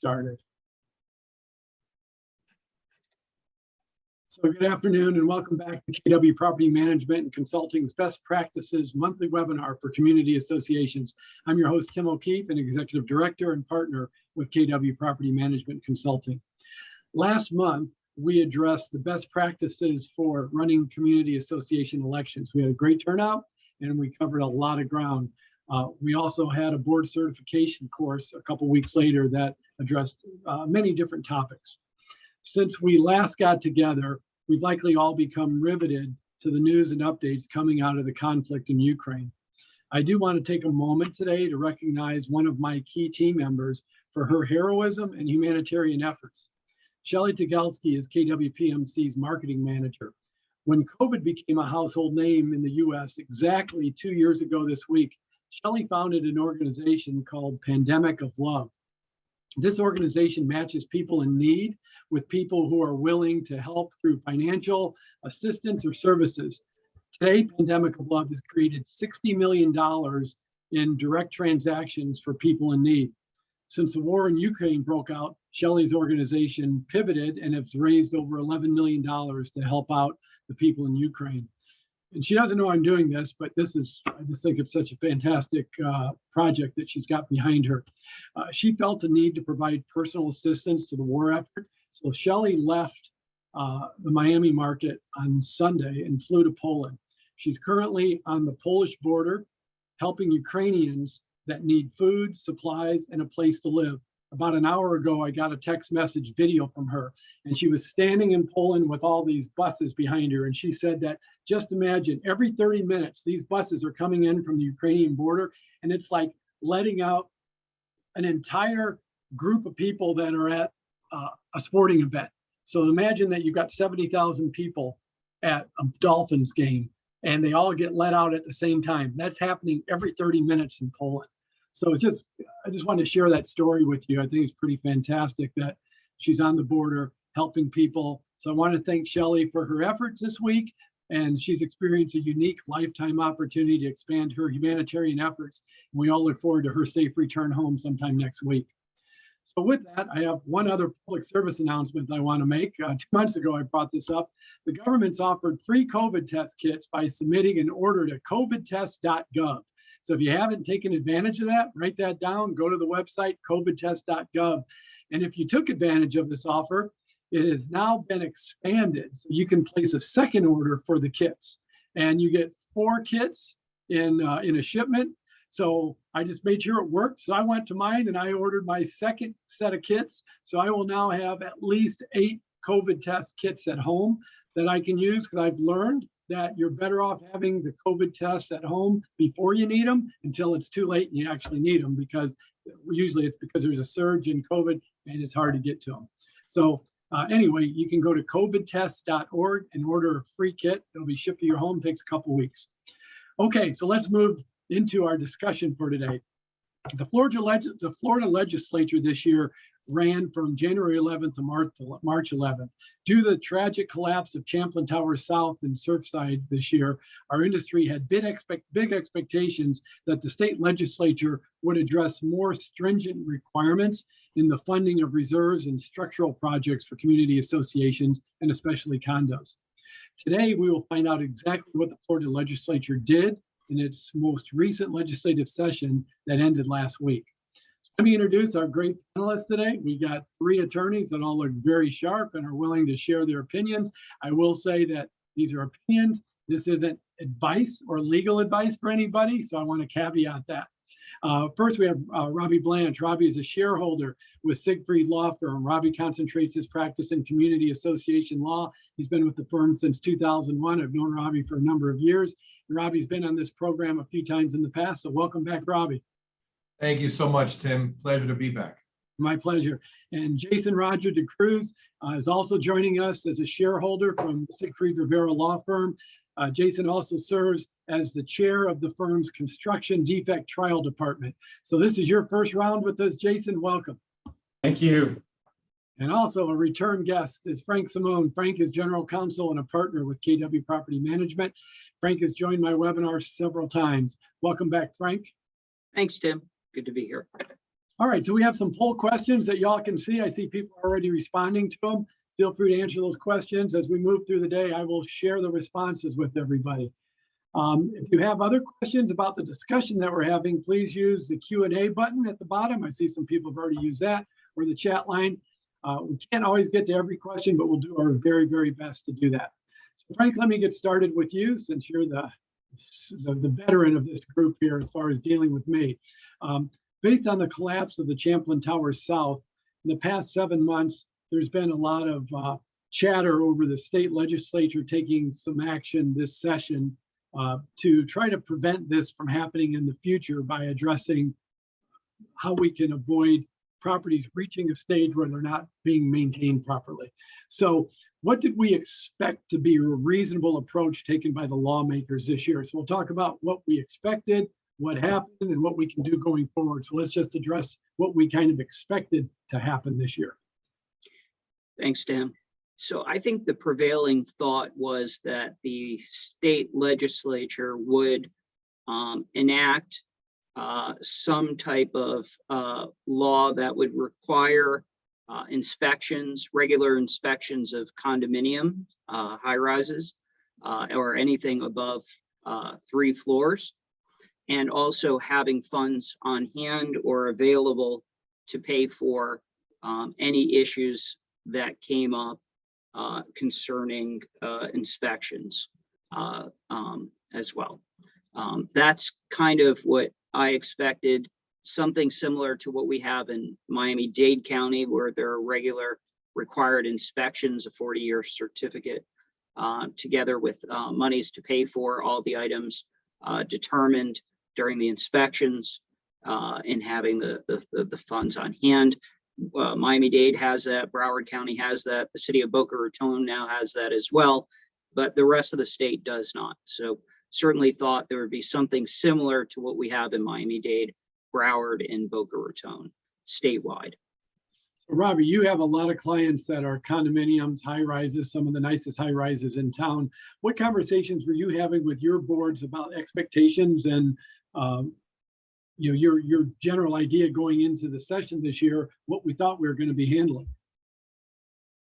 started. So good afternoon and welcome back to KW Property Management and Consulting's Best Practices monthly webinar for community associations. I'm your host, Tim O'Keefe, an executive director and partner with KW Property Management Consulting. Last month, we addressed the best practices for running community association elections. We had a great turnout and we covered a lot of ground. We also had a board certification course a couple weeks later that addressed many different topics. Since we last got together, we've likely all become riveted to the news and updates coming out of the conflict in Ukraine. I do want to take a moment today to recognize one of my key team members for her heroism and humanitarian efforts. Shelley Tegelski is KWPMC's marketing manager. When COVID became a household name in the US exactly 2 years ago this week, Shelley founded an organization called Pandemic of Love. This organization matches people in need with people who are willing to help through financial assistance or services. Today, Pandemic of Love has created $60 million in direct transactions for people in need. Since the war in Ukraine broke out, Shelley's organization pivoted and has raised over $11 million to help out the people in Ukraine. And she doesn't know I'm doing this, but I just think it's such a fantastic project that she's got behind her. She felt a need to provide personal assistance to the war effort. So Shelley left the Miami market on Sunday and flew to Poland. She's currently on the Polish border, helping Ukrainians that need food, supplies, and a place to live. About an hour ago, I got a text message video from her, and she was standing in Poland with all these buses behind her. And she said that, just imagine, every 30 minutes, these buses are coming in from the Ukrainian border, and it's like letting out an entire group of people that are at a sporting event. So imagine that you've got 70,000 people at a Dolphins game, and they all get let out at the same time. That's happening every 30 minutes in Poland. So I just wanted to share that story with you. I think it's pretty fantastic that she's on the border helping people. So I want to thank Shelley for her efforts this week. And she's experienced a unique lifetime opportunity to expand her humanitarian efforts. And we all look forward to her safe return home sometime next week. So with that, I have one other public service announcement I want to make. 2 months ago, I brought this up. The government's offered free COVID test kits by submitting an order to covidtest.gov. So if you haven't taken advantage of that, write that down, go to the website, covidtest.gov. And if you took advantage of this offer, it has now been expanded. So you can place a second order for the kits, and you get 4 kits in a shipment. So I just made sure it worked. So I went to mine and I ordered my second set of kits. So I will now have at least 8 COVID test kits at home that I can use, because I've learned that you're better off having the COVID tests at home before you need them until it's too late and you actually need them, because usually it's because there's a surge in COVID and it's hard to get to them. So anyway, you can go to covidtest.org and order a free kit. It'll be shipped to your home, takes a couple weeks. Okay, so let's move into our discussion for today. The Florida Legislature this year ran from January 11th to March 11th. Due to the tragic collapse of Champlain Tower South in Surfside this year, our industry had big expectations that the state legislature would address more stringent requirements in the funding of reserves and structural projects for community associations, and especially condos. Today, we will find out exactly what the Florida Legislature did in its most recent legislative session that ended last week. Let me introduce our great panelists today. We got 3 attorneys that all look very sharp and are willing to share their opinions. I will say that these are opinions. This isn't advice or legal advice for anybody, so I want to caveat that. First, we have Robbie Blanch. Robbie is a shareholder with Siegfried Law Firm. Robbie concentrates his practice in community association law. He's been with the firm since 2001. I've known Robbie for a number of years. And Robbie's been on this program a few times in the past, so welcome back, Robbie. Thank you so much, Tim. Pleasure to be back. My pleasure. And Jason Rodgers-Da Cruz is also joining us as a shareholder from Siegfried Rivera Law Firm. Jason also serves as the chair of the firm's construction defect trial department. So this is your first round with us, Jason. Welcome. Thank you. And also a return guest is Frank Simone. Frank is general counsel and a partner with KW Property Management. Frank has joined my webinar several times. Welcome back, Frank. Thanks, Tim. Good to be here. All right, so we have some poll questions that y'all can see. I see people already responding to them. Feel free to answer those questions. As we move through the day, I will share the responses with everybody. If you have other questions about the discussion that we're having, please use the Q&A button at the bottom. I see some people have already used that, or the chat line. We can't always get to every question, but we'll do our very, very best to do that. So Frank, let me get started with you since you're the veteran of this group here as far as dealing with me. Based on the collapse of the Champlain Towers South, in the past 7 months, there's been a lot of chatter over the state legislature taking some action this session to try to prevent this from happening in the future by addressing how we can avoid properties reaching a stage where they're not being maintained properly. So what did we expect to be a reasonable approach taken by the lawmakers this year? So we'll talk about what we expected, what happened, and what we can do going forward. So let's just address what we kind of expected to happen this year. Thanks, Dan. So I think the prevailing thought was that the state legislature would enact some type of law that would require inspections, regular inspections of condominium high rises or anything above 3 floors, and also having funds on hand or available to pay for any issues that came up concerning inspections as well. That's kind of what I expected, something similar to what we have in Miami-Dade County, where there are regular required inspections, a 40-year certificate, together with monies to pay for all the items determined during the inspections and having the funds on hand. Miami-Dade has that, Broward County has that, the city of Boca Raton now has that as well, but the rest of the state does not. So certainly thought there would be something similar to what we have in Miami-Dade, Broward, and Boca Raton statewide. Robbie, you have a lot of clients that are condominiums, high rises, some of the nicest high rises in town. What conversations were you having with your boards about expectations and your general idea going into the session this year, what we thought we were going to be handling?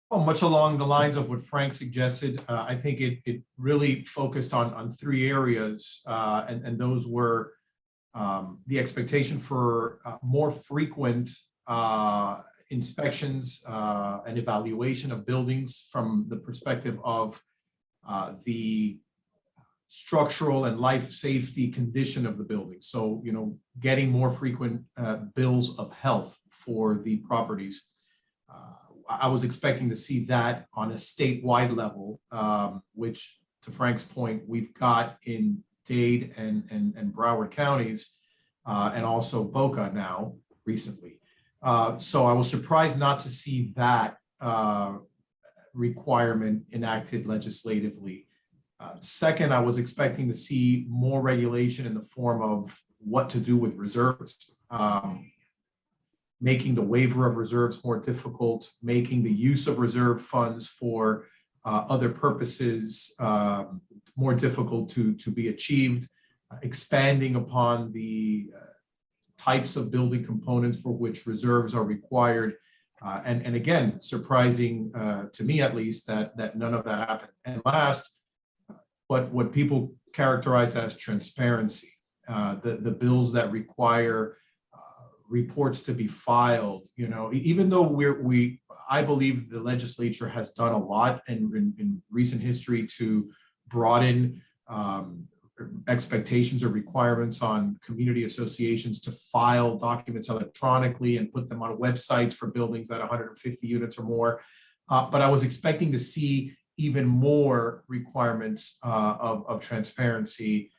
Well, much along the lines of what Frank suggested, I think it really focused on 3 areas, and those were the expectation for more frequent inspections and evaluation of buildings from the perspective of the structural and life safety condition of the building. So, getting more frequent bills of health for the properties. I was expecting to see that on a statewide level, which, to Frank's point, we've got in Dade and Broward counties, and also Boca now recently. So I was surprised not to see that requirement enacted legislatively. Second, I was expecting to see more regulation in the form of what to do with reserves, making the waiver of reserves more difficult, making the use of reserve funds for other purposes more difficult to be achieved, expanding upon the types of building components for which reserves are required. And again, surprising to me at least that none of that happened. And last, what people characterize as transparency, the bills that require reports to be filed. Even though I believe the legislature has done a lot in recent history to broaden expectations or requirements on community associations to file documents electronically and put them on websites for buildings at 150 units or more. But I was expecting to see even more requirements of transparency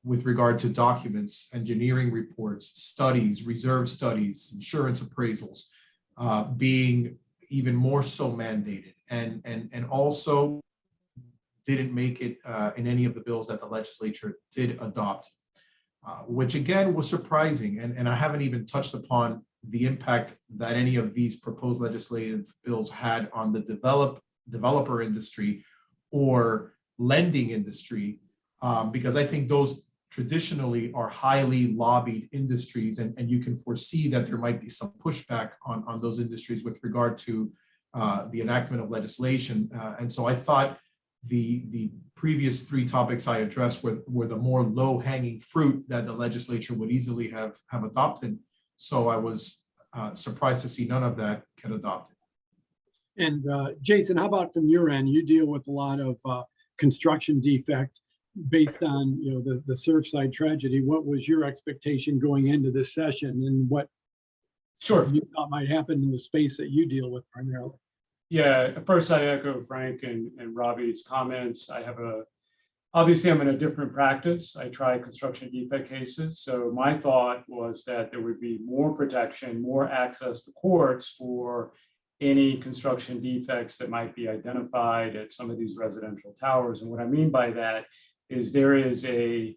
with regard to documents, engineering reports, studies, reserve studies, insurance appraisals, being even more so mandated, and also didn't make it in any of the bills that the legislature did adopt, which again was surprising. And I haven't even touched upon the impact that any of these proposed legislative bills had on the developer industry or lending industry, because I think those traditionally are highly lobbied industries, and you can foresee that there might be some pushback on those industries with regard to the enactment of legislation. And so I thought the previous three topics I addressed were the more low-hanging fruit that the legislature would easily have adopted. So I was surprised to see none of that get adopted. And Jason, how about from your end? You deal with a lot of construction defect based on, you know, the Surfside tragedy. What was your expectation going into this session, and what you thought might happen in the space that you deal with primarily? Yeah, first I echo Frank and Robbie's comments. Obviously I'm in a different practice. I try construction defect cases. So my thought was that there would be more protection, more access to courts for any construction defects that might be identified at some of these residential towers. And what I mean by that is there is a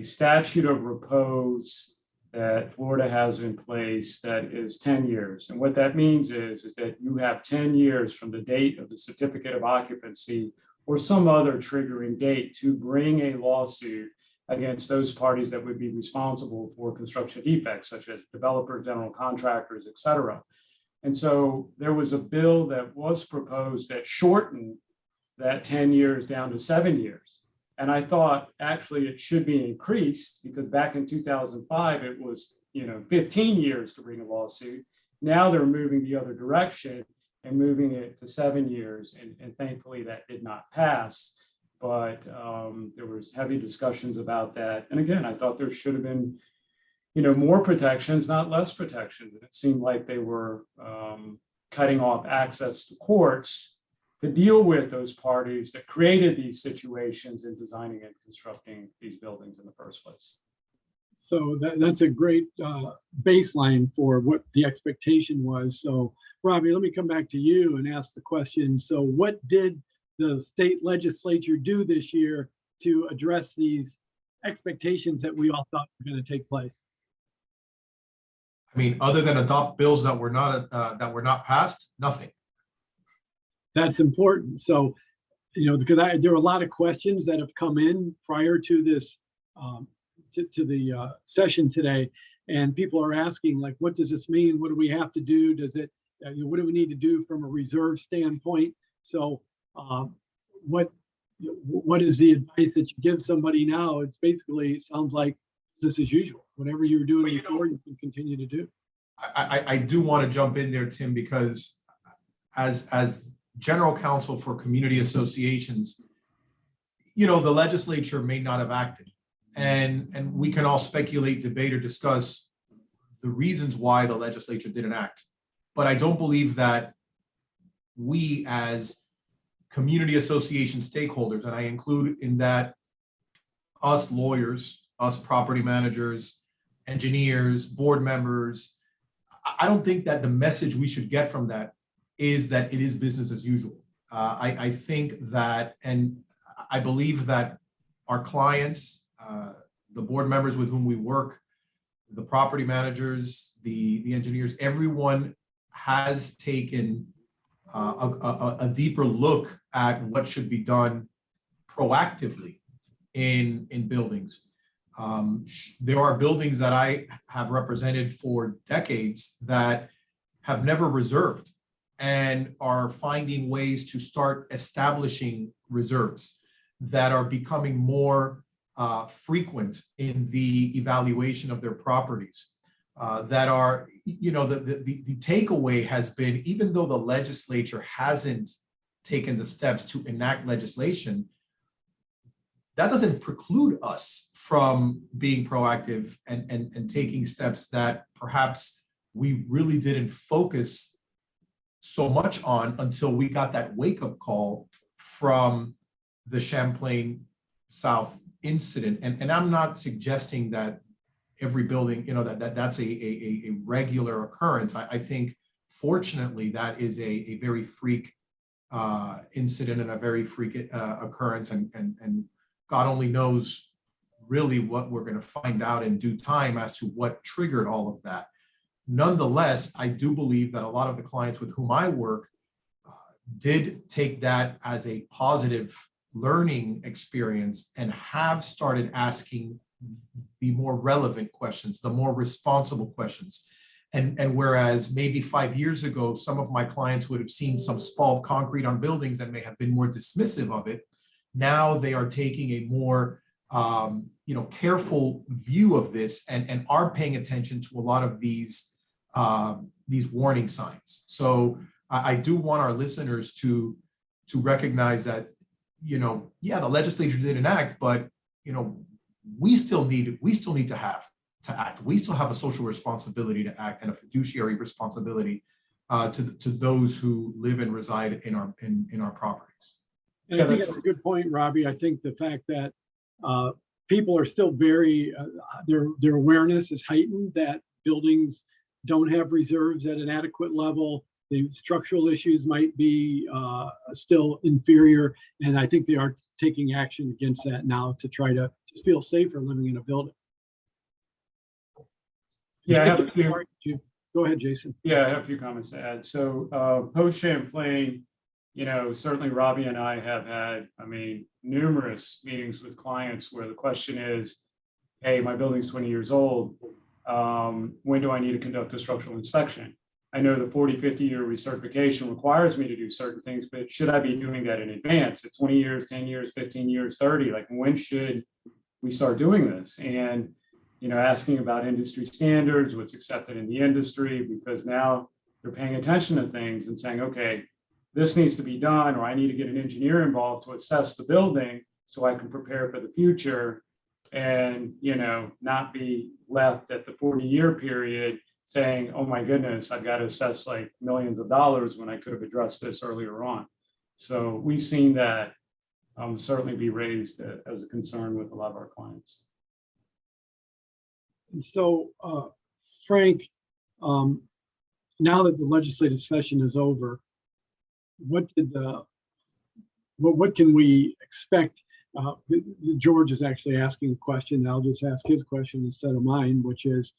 statute of repose that Florida has in place that is 10 years. And what that means is that you have 10 years from the date of the certificate of occupancy or some other triggering date to bring a lawsuit against those parties that would be responsible for construction defects, such as developers, general contractors, et cetera. And so there was a bill that was proposed that shortened that 10 years down to 7 years. And I thought actually it should be increased, because back in 2005, it was 15 years to bring a lawsuit. Now they're moving the other direction and moving it to 7 years. And thankfully that did not pass. But there was heavy discussions about that. And again, I thought there should have been more protections, not less protections. And it seemed like they were cutting off access to courts to deal with those parties that created these situations in designing and constructing these buildings in the first place. So that's a great baseline for what the expectation was. So Robbie, let me come back to you and ask the question. So what did the state legislature do this year to address these expectations that we all thought were going to take place? I mean, other than adopt bills that were not passed, nothing. That's important. So, because there are a lot of questions that have come in prior to this, to the session today, and people are asking, like, what does this mean? What do we have to do? Does it, what do we need to do from a reserve standpoint? So, what is the advice that you give somebody now? It's basically, it sounds like business as usual. Whatever you were doing before, you can continue to do. I do want to jump in there, Tim, because as general counsel for community associations, the legislature may not have acted, and we can all speculate, debate, or discuss the reasons why the legislature didn't act. But I don't believe that we as community association stakeholders, and I include in that us lawyers, us property managers, engineers, board members, I don't think that the message we should get from that is that it is business as usual. I think that, and I believe that our clients, the board members with whom we work, the property managers, the engineers, everyone has taken a deeper look at what should be done proactively in buildings. There are buildings that I have represented for decades that have never reserved and are finding ways to start establishing reserves that are becoming more frequent in the evaluation of their properties. That are, the takeaway has been, even though the legislature hasn't taken the steps to enact legislation, that doesn't preclude us from being proactive and taking steps that perhaps we really didn't focus so much on until we got that wake-up call from the Champlain South incident. And I'm not suggesting that every building, that's a regular occurrence. I think, fortunately, that is a very freak incident and a very freak occurrence, and God only knows really what we're going to find out in due time as to what triggered all of that. Nonetheless, I do believe that a lot of the clients with whom I work did take that as a positive learning experience and have started asking the more relevant questions, the more responsible questions. And whereas maybe 5 years ago, some of my clients would have seen some spalled concrete on buildings and may have been more dismissive of it, now they are taking a more careful view of this and are paying attention to a lot of these warning signs. So I do want our listeners to recognize that, the legislature didn't act, but we still need to act. We still have a social responsibility to act and a fiduciary responsibility to those who live and reside in our properties. And I think that's a good point, Robbie. I think the fact that people are still very, their awareness is heightened that buildings don't have reserves at an adequate level. The structural issues might be still inferior. And I think they are taking action against that now to try to just feel safer living in a building. Yeah, Go ahead, Jason. Yeah, I have a few comments to add. So post Champlain, certainly Robbie and I have had, numerous meetings with clients where the question is, hey, my building's 20 years old. When do I need to conduct a structural inspection? I know the 40, 50-year recertification requires me to do certain things, but should I be doing that in advance? At 20 years, 10 years, 15 years, 30, like when should we start doing this? And asking about industry standards, what's accepted in the industry, because now they're paying attention to things and saying, okay, this needs to be done, or I need to get an engineer involved to assess the building so I can prepare for the future and, not be left at the 40-year period saying, oh my goodness, I've got to assess like millions of dollars when I could have addressed this earlier on. So we've seen that certainly be raised as a concern with a lot of our clients. And so, Frank, now that the legislative session is over, what can we expect? George is actually asking a question. I'll just ask his question instead of mine, which is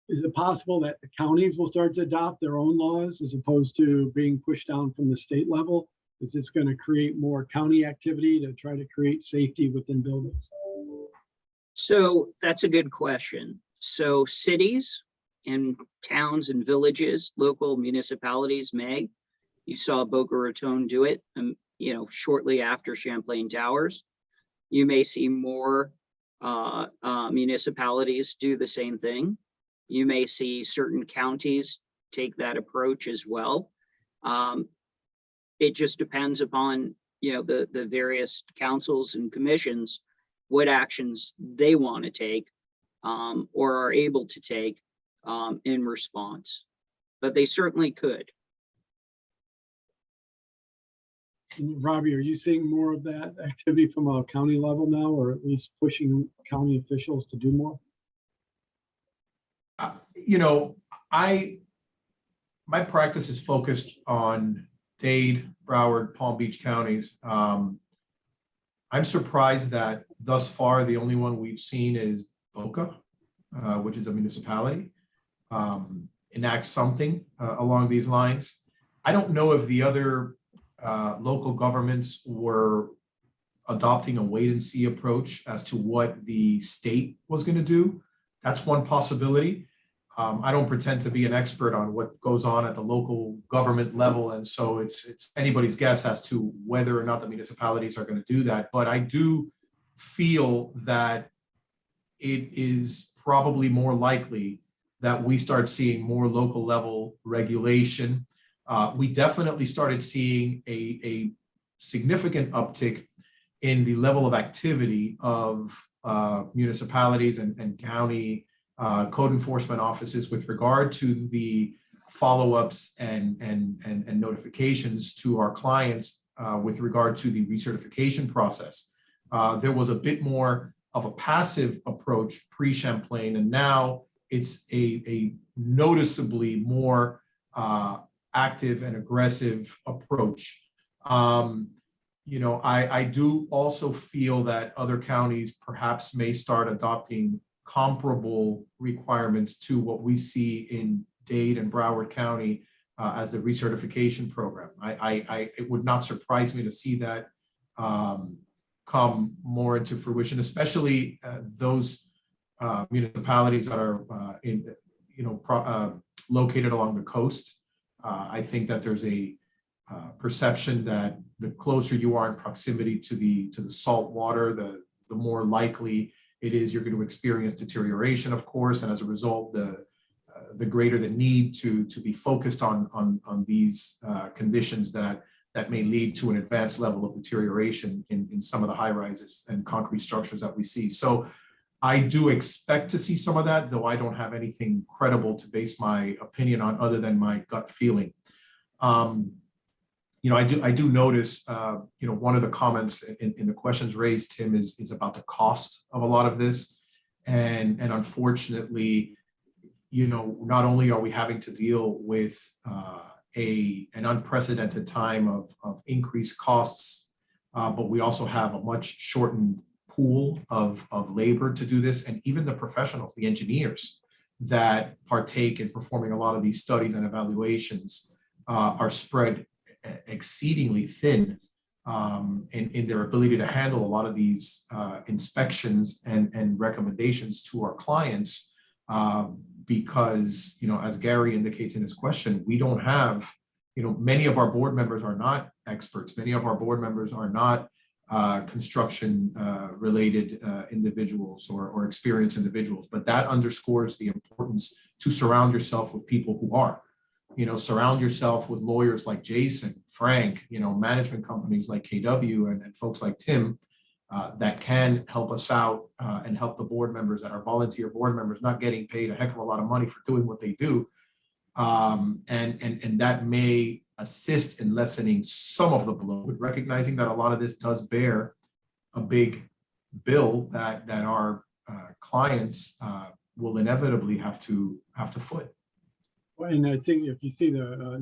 it possible that the counties will start to adopt their own laws as opposed to being pushed down from the state level? Is this going to create more county activity to try to create safety within buildings? So that's a good question. So cities and towns and villages, local municipalities may. You saw Boca Raton do it, shortly after Champlain Towers. You may see more municipalities do the same thing. You may see certain counties take that approach as well. It just depends upon, the various councils and commissions, what actions they want to take or are able to take in response. But they certainly could. Robbie, are you seeing more of that activity from a county level now, or at least pushing county officials to do more? My practice is focused on Dade, Broward, Palm Beach counties. I'm surprised that thus far, the only one we've seen is Boca, which is a municipality, enact something along these lines. I don't know if the other local governments were adopting a wait and see approach as to what the state was going to do. That's one possibility. I don't pretend to be an expert on what goes on at the local government level. And so it's anybody's guess as to whether or not the municipalities are going to do that. But I do feel that it is probably more likely that we start seeing more local level regulation. We definitely started seeing a significant uptick in the level of activity of municipalities and county code enforcement offices with regard to the follow-ups and notifications to our clients with regard to the recertification process. There was a bit more of a passive approach pre-Champlain, and now it's a noticeably more active and aggressive approach. I do also feel that other counties perhaps may start adopting comparable requirements to what we see in Dade and Broward County as the recertification program. It would not surprise me to see that come more into fruition, especially those municipalities that are located along the coast. I think that there's a perception that the closer you are in proximity to the salt water, the more likely it is you're going to experience deterioration, of course, and as a result, the greater the need to be focused on these conditions that may lead to an advanced level of deterioration in some of the high rises and concrete structures that we see. So I do expect to see some of that, though I don't have anything credible to base my opinion on other than my gut feeling. I do notice, one of the comments in the questions raised, Tim, is about the cost of a lot of this. And unfortunately, not only are we having to deal with an unprecedented time of increased costs, but we also have a much shortened pool of labor to do this. And even the professionals, the engineers that partake in performing a lot of these studies and evaluations are spread exceedingly thin in their ability to handle a lot of these inspections and recommendations to our clients, because, as Gary indicates in his question, we don't have, many of our board members are not experts. Many of our board members are not construction related individuals or experienced individuals, but that underscores the importance to surround yourself with people who are. Surround yourself with lawyers like Jason, Frank, management companies like KW and folks like Tim that can help us out and help the board members that are volunteer board members, not getting paid a heck of a lot of money for doing what they do. And that may assist in lessening some of the blow, recognizing that a lot of this does bear a big bill that our clients will inevitably have to foot. And I think if you see the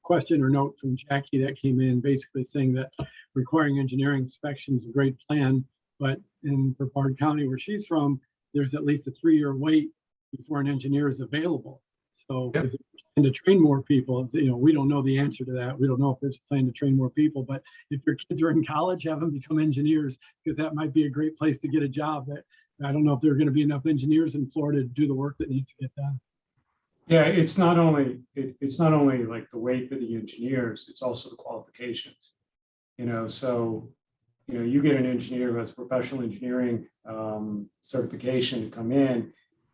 question or note from Jackie that came in, basically saying that requiring engineering inspection is a great plan, but in Brevard County, where she's from, there's at least a 3-year wait before an engineer is available. So Yep. is it a plan to train more people? We don't know the answer to that. We don't know if there's a plan to train more people, but if your kids are in college, have them become engineers, because that might be a great place to get a job. That I don't know if there are going to be enough engineers in Florida to do the work that needs to get done. Yeah, it's not only like the weight for the engineers, it's also the qualifications. So you get an engineer who has professional engineering certification to come in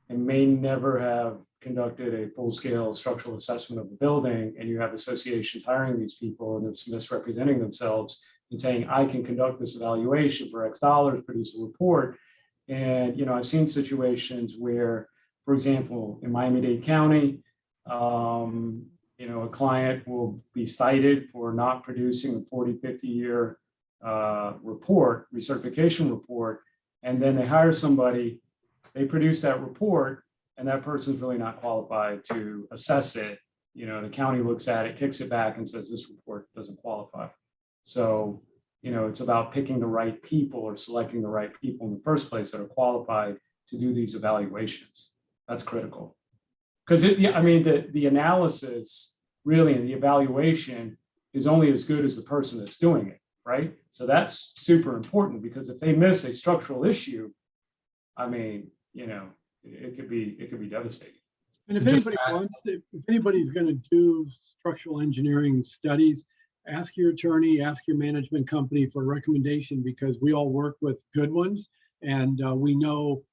and may never have conducted a full-scale structural assessment of the building, and you have associations hiring these people and they're misrepresenting themselves and saying, I can conduct this evaluation for X dollars, produce a report. And I've seen situations where, for example, in Miami-Dade County, a client will be cited for not producing a 40, 50-year recertification report, and then they hire somebody, they produce that report, and that person's really not qualified to assess it. The county looks at it, kicks it back, and says this report doesn't qualify. So, it's about picking the right people or selecting the right people in the first place that are qualified to do these evaluations. That's critical. Because the analysis really and the evaluation is only as good as the person that's doing it, right? So that's super important, because if they miss a structural issue, it could be devastating. And if anybody's going to do structural engineering studies, ask your attorney, ask your management company for a recommendation, because we all work with good ones, and we know,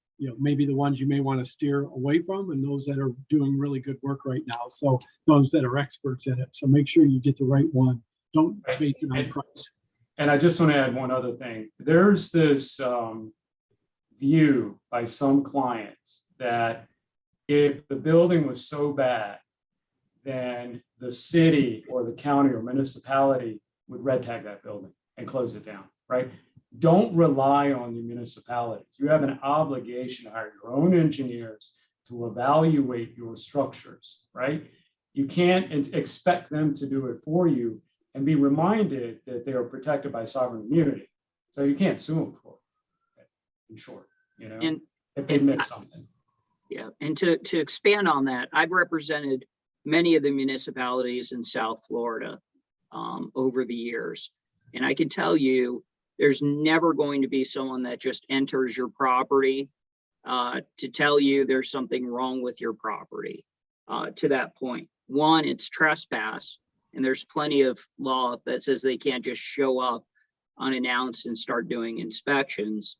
maybe the ones you may want to steer away from, and those that are doing really good work right now. So those that are experts in it. So make sure you get the right one. Don't base it on price. And I just want to add one other thing. There's this view by some clients that if the building was so bad, then the city or the county or municipality would red tag that building and close it down, right? Don't rely on the municipalities. You have an obligation to hire your own engineers to evaluate your structures, right? You can't expect them to do it for you and be reminded that they are protected by sovereign immunity. So you can't sue them for it, in short, if they miss something. Yeah, and to expand on that, I've represented many of the municipalities in South Florida over the years. And I can tell you, there's never going to be someone that just enters your property to tell you there's something wrong with your property. To that point, one, it's trespass, and there's plenty of law that says they can't just show up unannounced and start doing inspections.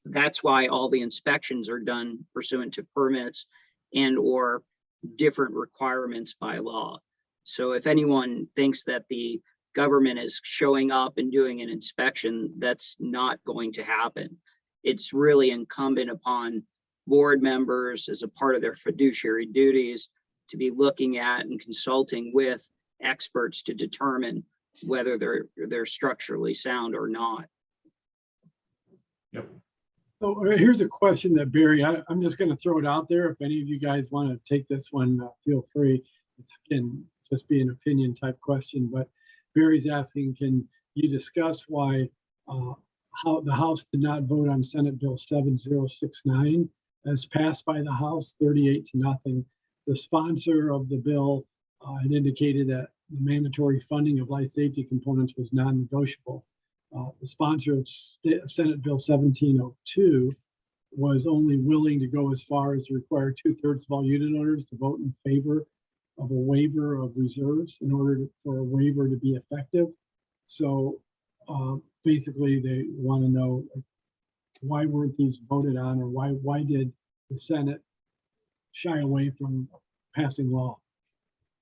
That's why all the inspections are done pursuant to permits and or different requirements by law. So if anyone thinks that the government is showing up and doing an inspection, that's not going to happen. It's really incumbent upon board members as a part of their fiduciary duties to be looking at and consulting with experts to determine whether they're structurally sound or not. Yep. So here's a question that Barry, I'm just going to throw it out there. If any of you guys want to take this one, feel free. It can just be an opinion type question, but Barry's asking, can you discuss why how the House did not vote on Senate Bill 7069 as passed by the House 38-0? The sponsor of the bill had indicated that the mandatory funding of life safety components was non-negotiable. The sponsor of Senate Bill 1702 was only willing to go as far as to require 2/3 of all unit owners to vote in favor of a waiver of reserves in order for a waiver to be effective. So basically they want to know, like, why weren't these voted on, or why did the Senate shy away from passing law?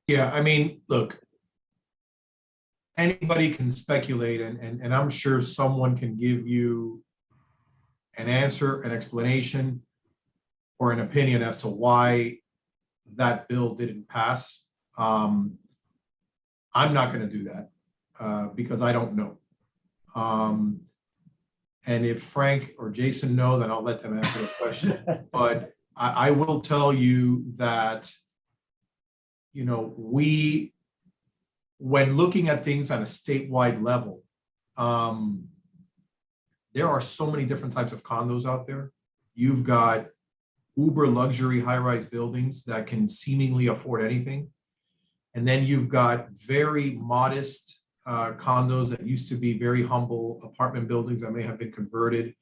Yeah, I mean, look, anybody can speculate, and I'm sure someone can give you an answer, an explanation, or an opinion as to why that bill didn't pass. I'm not going to do that because I don't know. And if Frank or Jason know, then I'll let them answer the question. But I will tell you that, you know, when looking at things on a statewide level, there are so many different types of condos out there. You've got uber luxury high-rise buildings that can seemingly afford anything. And then you've got very modest condos that used to be very humble apartment buildings that may have been converted,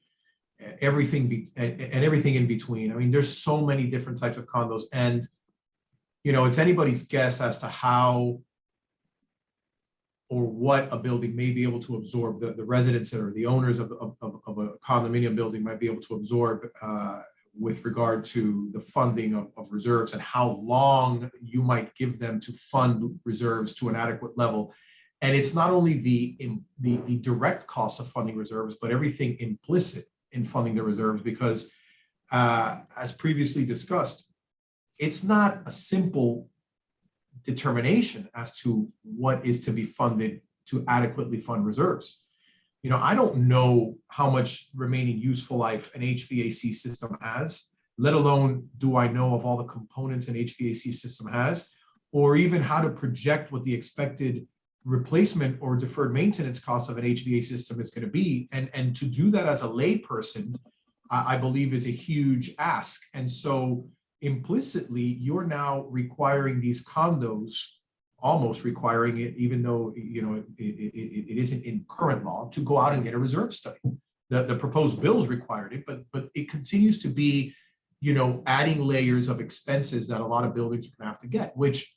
everything in between. I mean, there's so many different types of condos, and you know, it's anybody's guess as to how or what a building may be able to absorb. The residents or the owners of a condominium building might be able to absorb with regard to the funding of reserves, and how long you might give them to fund reserves to an adequate level. And it's not only the direct cost of funding reserves, but everything implicit in funding the reserves, because as previously discussed, it's not a simple determination as to what is to be funded to adequately fund reserves. You know, I don't know how much remaining useful life an HVAC system has, let alone do I know of all the components an HVAC system has, or even how to project what the expected replacement or deferred maintenance cost of an HVAC system is going to be. And to do that as a layperson, I believe is a huge ask. And so implicitly, you're now requiring these condos, almost requiring it, even though, you know, it isn't in current law, to go out and get a reserve study. The proposed bills required it, but it continues to be, you know, adding layers of expenses that a lot of buildings are going to have to get, which,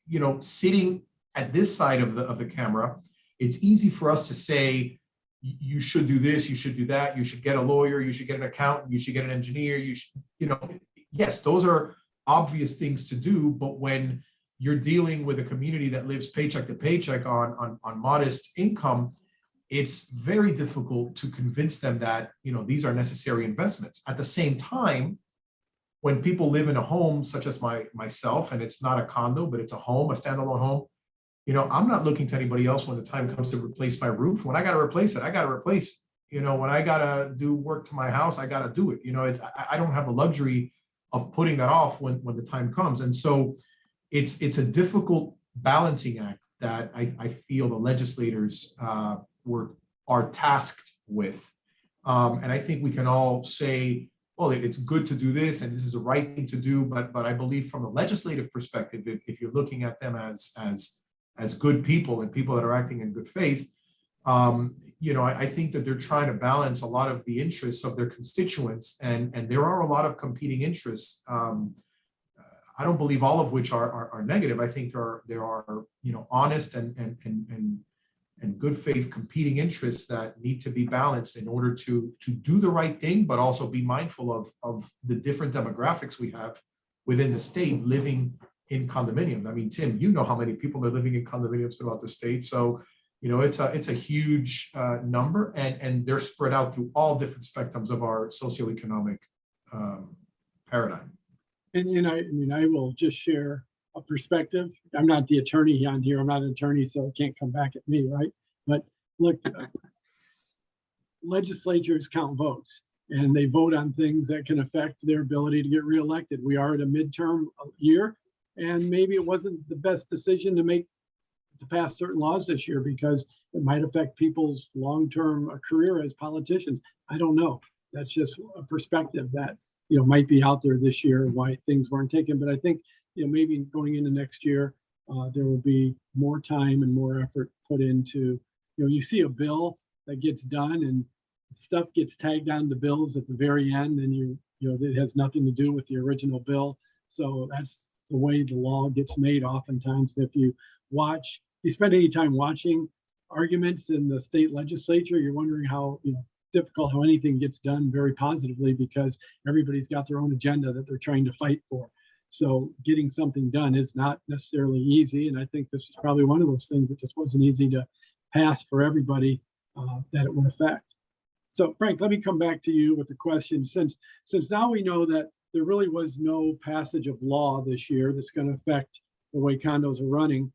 you know, sitting at this side of the camera, it's easy for us to say, you should do this, you should do that, you should get a lawyer, you should get an accountant, you should get an engineer, you should, you know, yes, those are obvious things to do, but when you're dealing with a community that lives paycheck to paycheck on modest income, it's very difficult to convince them that, you know, these are necessary investments. At the same time, when people live in a home such as myself, and it's not a condo, but it's a home, a standalone home, you know, I'm not looking to anybody else when the time comes to replace my roof. When I got to replace it, I got to replace it. You know, when I got to do work to my house, I got to do it. You know, I don't have the luxury of putting that off when the time comes. And so it's a difficult balancing act that I feel the legislators are tasked with. And I think we can all say, well, it's good to do this and this is the right thing to do. But I believe from a legislative perspective, if you're looking at them as good people and people that are acting in good faith, I think that they're trying to balance a lot of the interests of their constituents, and there are a lot of competing interests. I don't believe all of which are negative. I think there are honest and good faith competing interests that need to be balanced in order to do the right thing, but also be mindful of the different demographics we have within the state living in condominiums. I mean, Tim, you know how many people are living in condominiums throughout the state. So, it's a huge number, and they're spread out through all different spectrums of our socioeconomic paradigm. And I will just share a perspective. I'm not the attorney on here. I'm not an attorney, so it can't come back at me, right? But look, legislatures count votes, and they vote on things that can affect their ability to get reelected. We are at a midterm year, and maybe it wasn't the best decision to pass certain laws this year because it might affect people's long-term career as politicians. I don't know. That's just a perspective that might be out there this year, why things weren't taken. But I think maybe going into next year, there will be more time and more effort put into, you see a bill that gets done and stuff gets tagged on to bills at the very end, and it has nothing to do with the original bill. So that's the way the law gets made oftentimes. If you spend any time watching arguments in the state legislature, you're wondering how difficult how anything gets done very positively, because everybody's got their own agenda that they're trying to fight for. So getting something done is not necessarily easy. And I think this is probably one of those things that just wasn't easy to pass for everybody that it would affect. So Frank, let me come back to you with a question. Since now we know that there really was no passage of law this year that's going to affect the way condos are running,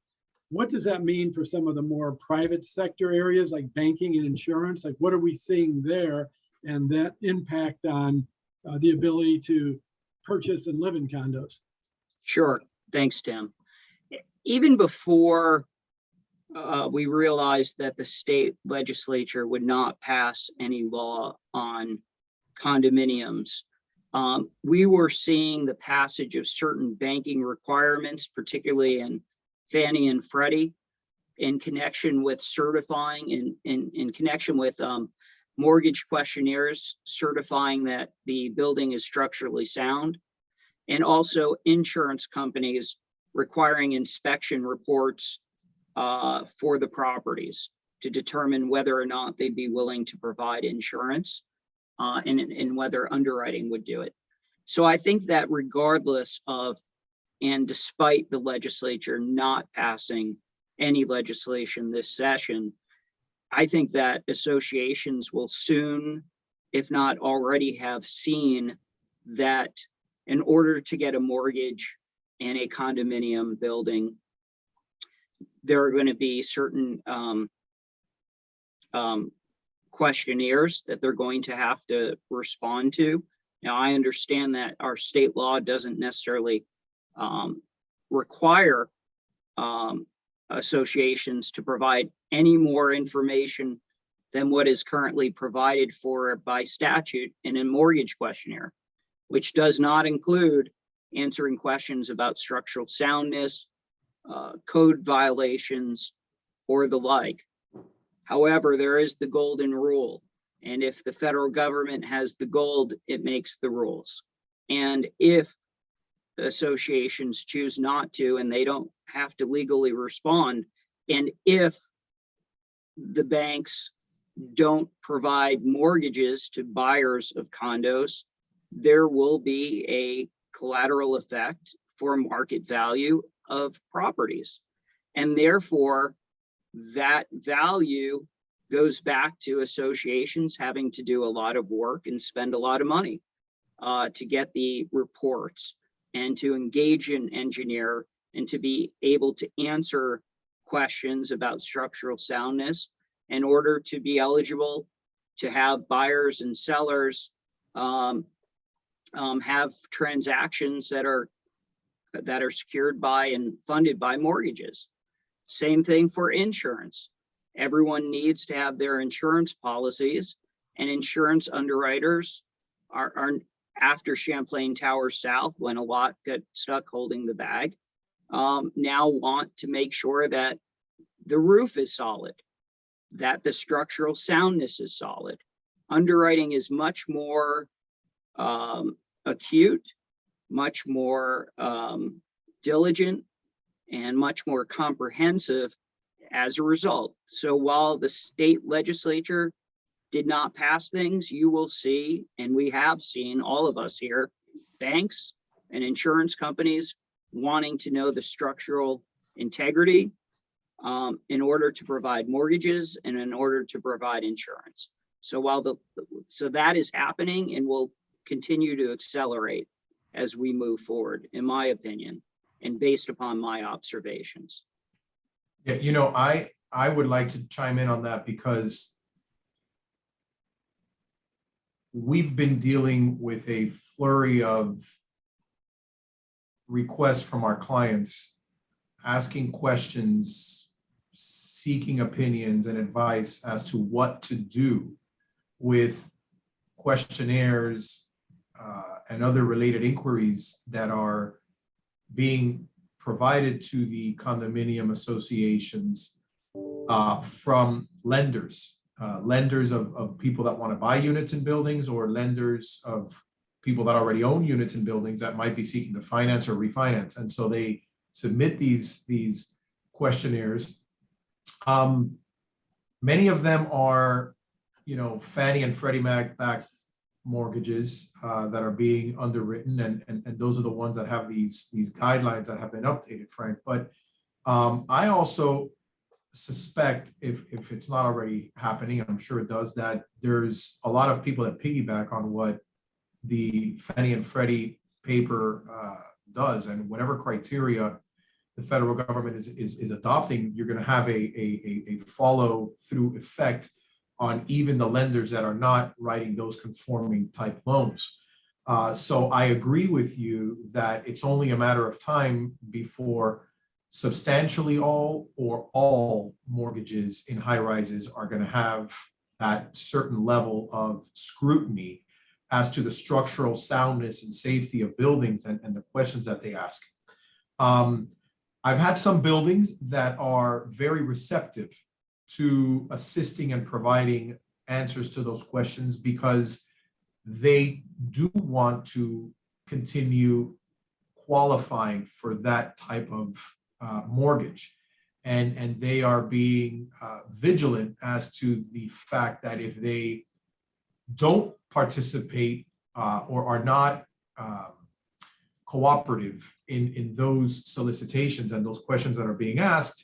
what does that mean for some of the more private sector areas like banking and insurance? Like, what are we seeing there, and that impact on the ability to purchase and live in condos? Sure. Thanks, Tim. Even before we realized that the state legislature would not pass any law on condominiums, we were seeing the passage of certain banking requirements, particularly in Fannie and Freddie, in connection with certifying, in connection with mortgage questionnaires certifying that the building is structurally sound, and also insurance companies requiring inspection reports for the properties to determine whether or not they'd be willing to provide insurance and whether underwriting would do it. So I think that regardless of, and despite the legislature not passing any legislation this session, I think that associations will soon, if not already have seen, that in order to get a mortgage in a condominium building, there are going to be certain questionnaires that they're going to have to respond to. Now, I understand that our state law doesn't necessarily require associations to provide any more information than what is currently provided for by statute in a mortgage questionnaire, which does not include answering questions about structural soundness, code violations, or the like. However, there is the golden rule. And if the federal government has the gold, it makes the rules. And if associations choose not to, and they don't have to legally respond, and if the banks don't provide mortgages to buyers of condos, there will be a collateral effect for market value of properties. And therefore, that value goes back to associations having to do a lot of work and spend a lot of money to get the reports and to engage an engineer and to be able to answer questions about structural soundness in order to be eligible to have buyers and sellers have transactions that are secured by and funded by mortgages. Same thing for insurance. Everyone needs to have their insurance policies, and insurance underwriters are after Champlain Tower South, when a lot got stuck holding the bag, now want to make sure that the roof is solid. that the structural soundness is solid. Underwriting is much more acute, much more diligent, and much more comprehensive as a result. So while the state legislature did not pass things, you will see, and we have seen, all of us here, banks and insurance companies wanting to know the structural integrity in order to provide mortgages and in order to provide insurance. So so that is happening and will continue to accelerate as we move forward, in my opinion, and based upon my observations. Yeah, I would like to chime in on that because we've been dealing with a flurry of requests from our clients, asking questions, seeking opinions and advice as to what to do with questionnaires and other related inquiries that are being provided to the condominium associations from lenders of people that want to buy units in buildings, or lenders of people that already own units in buildings that might be seeking to finance or refinance. And so they submit these questionnaires. Many of them are, Fannie and Freddie Mac backed mortgages that are being underwritten, and those are the ones that have these guidelines that have been updated, Frank. But I also suspect, if it's not already happening, I'm sure it does, that there's a lot of people that piggyback on what the Fannie and Freddie paper does, and whatever criteria the federal government is adopting, you're going to have a follow through effect on even the lenders that are not writing those conforming type loans. So I agree with you that it's only a matter of time before substantially all or all mortgages in high rises are going to have that certain level of scrutiny as to the structural soundness and safety of buildings and the questions that they ask. I've had some buildings that are very receptive to assisting and providing answers to those questions because they do want to continue qualifying for that type of mortgage. And they are being vigilant as to the fact that if they don't participate or are not cooperative in those solicitations and those questions that are being asked,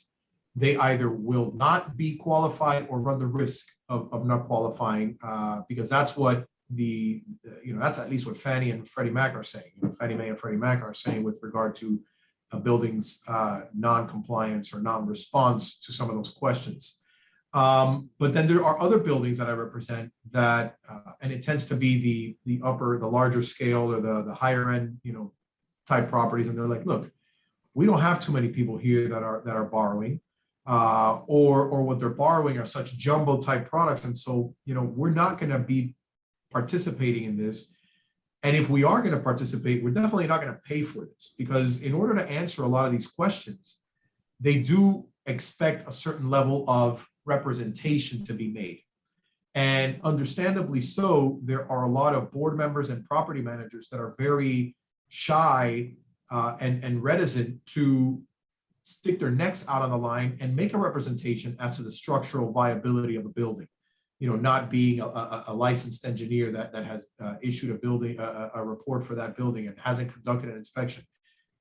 they either will not be qualified or run the risk of not qualifying, because that's what that's at least what Fannie and Freddie Mac are saying. Fannie Mae and Freddie Mac are saying with regard to a building's non-compliance or non-response to some of those questions. But then there are other buildings that I represent that, and it tends to be the larger scale or the higher end, type properties, and they're like, look, we don't have too many people here that are borrowing. Or what they're borrowing are such jumbo type products. And so, we're not going to be participating in this. And if we are going to participate, we're definitely not going to pay for this, because in order to answer a lot of these questions, they do expect a certain level of representation to be made. And understandably so, there are a lot of board members and property managers that are very shy and reticent to stick their necks out on the line and make a representation as to the structural viability of a building. Not being a licensed engineer that has issued a report for that building and hasn't conducted an inspection.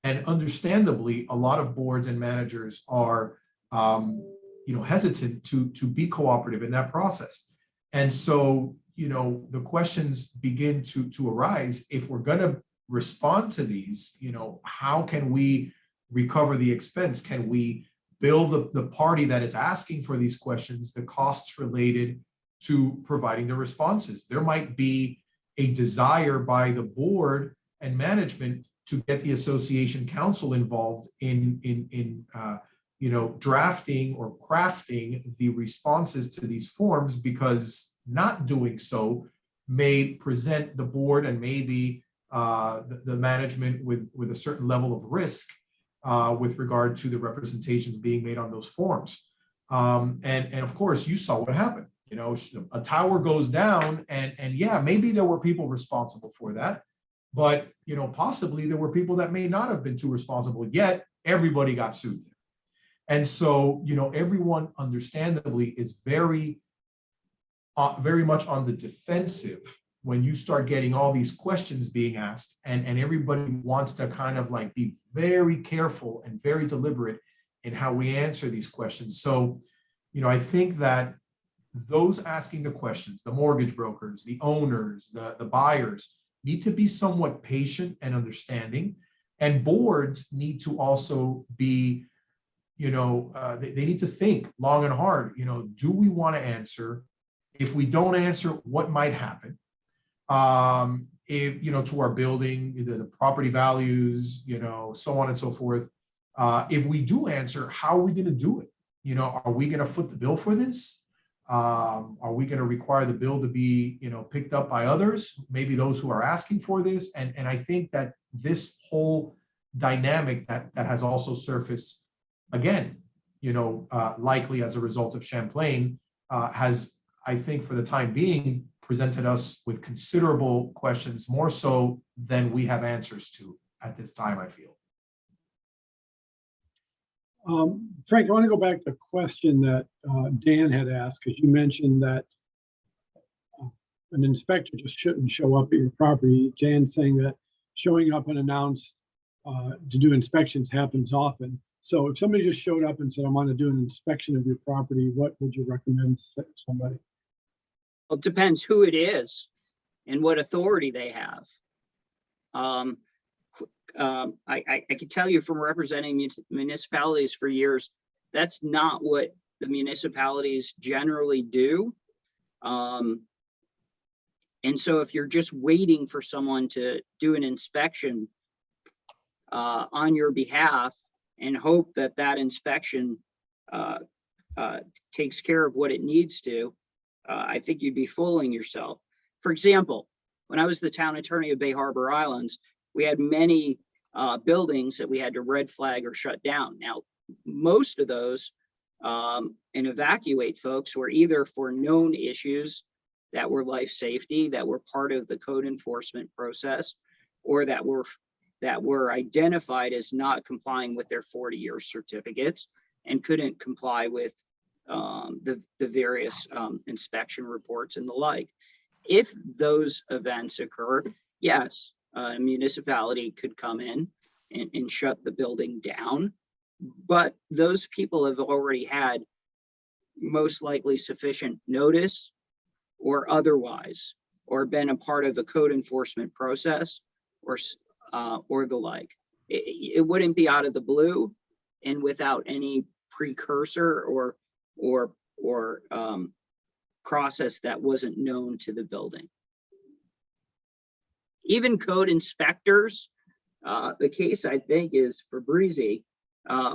And understandably, a lot of boards and managers are hesitant to be cooperative in that process. And so, the questions begin to arise. If we're going to respond to these, how can we recover the expense? Can we bill the party that is asking for these questions the costs related to providing the responses? There might be a desire by the board and management to get the association counsel involved in drafting or crafting the responses to these forms, because not doing so may present the board and maybe the management with a certain level of risk with regard to the representations being made on those forms. And of course, you saw what happened. You know, a tower goes down, and yeah, maybe there were people responsible for that, but you know, possibly there were people that may not have been too responsible. Yet everybody got sued there, and so you know, everyone understandably is very much on the defensive when you start getting all these questions being asked, and everybody wants to kind of like be very careful and very deliberate in how we answer these questions. So, you know, I think that those asking the questions, the mortgage brokers, the owners, the buyers, need to be somewhat patient and understanding. And boards need to also be, you know, they need to think long and hard, you know, do we want to answer? If we don't answer, what might happen? If, you know, to our building, the property values, you know, so on and so forth. If we do answer, how are we going to do it? You know, are we going to foot the bill for this? Are we going to require the bill to be, you know, picked up by others, maybe those who are asking for this? And I think that this whole dynamic that has also surfaced again, you know, likely as a result of Champlain, has, I think, for the time being, presented us with considerable questions, more so than we have answers to at this time, I feel. Frank, I want to go back to a question that Dan had asked, because you mentioned that an inspector just shouldn't show up at your property. Dan saying that showing up unannounced to do inspections happens often. So if somebody just showed up and said, I want to do an inspection of your property, what would you recommend to somebody? Well, it depends who it is and what authority they have. I can tell you from representing municipalities for years, that's not what the municipalities generally do. And so if you're just waiting for someone to do an inspection on your behalf and hope that that inspection takes care of what it needs to, I think you'd be fooling yourself. For example, when I was the town attorney of Bay Harbor Islands, we had many buildings that we had to red flag or shut down. Now, most of those and evacuate folks were either for known issues that were life safety, that were part of the code enforcement process, or that were identified as not complying with their 40-year certificates and couldn't comply with the various inspection reports and the like. If those events occur, yes, a municipality could come in and shut the building down, but those people have already had most likely sufficient notice or otherwise, or been a part of the code enforcement process or the like. It wouldn't be out of the blue and without any precursor or process that wasn't known to the building. Even code inspectors, the case I think is Fabrizi,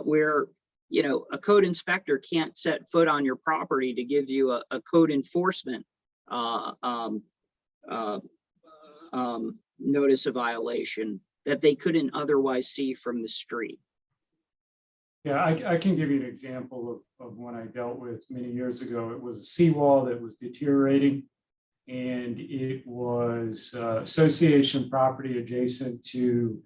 where, you know, a code inspector can't set foot on your property to give you a code enforcement notice of violation that they couldn't otherwise see from the street. Yeah, I can give you an example of one I dealt with many years ago. It was a seawall that was deteriorating, and it was association property adjacent to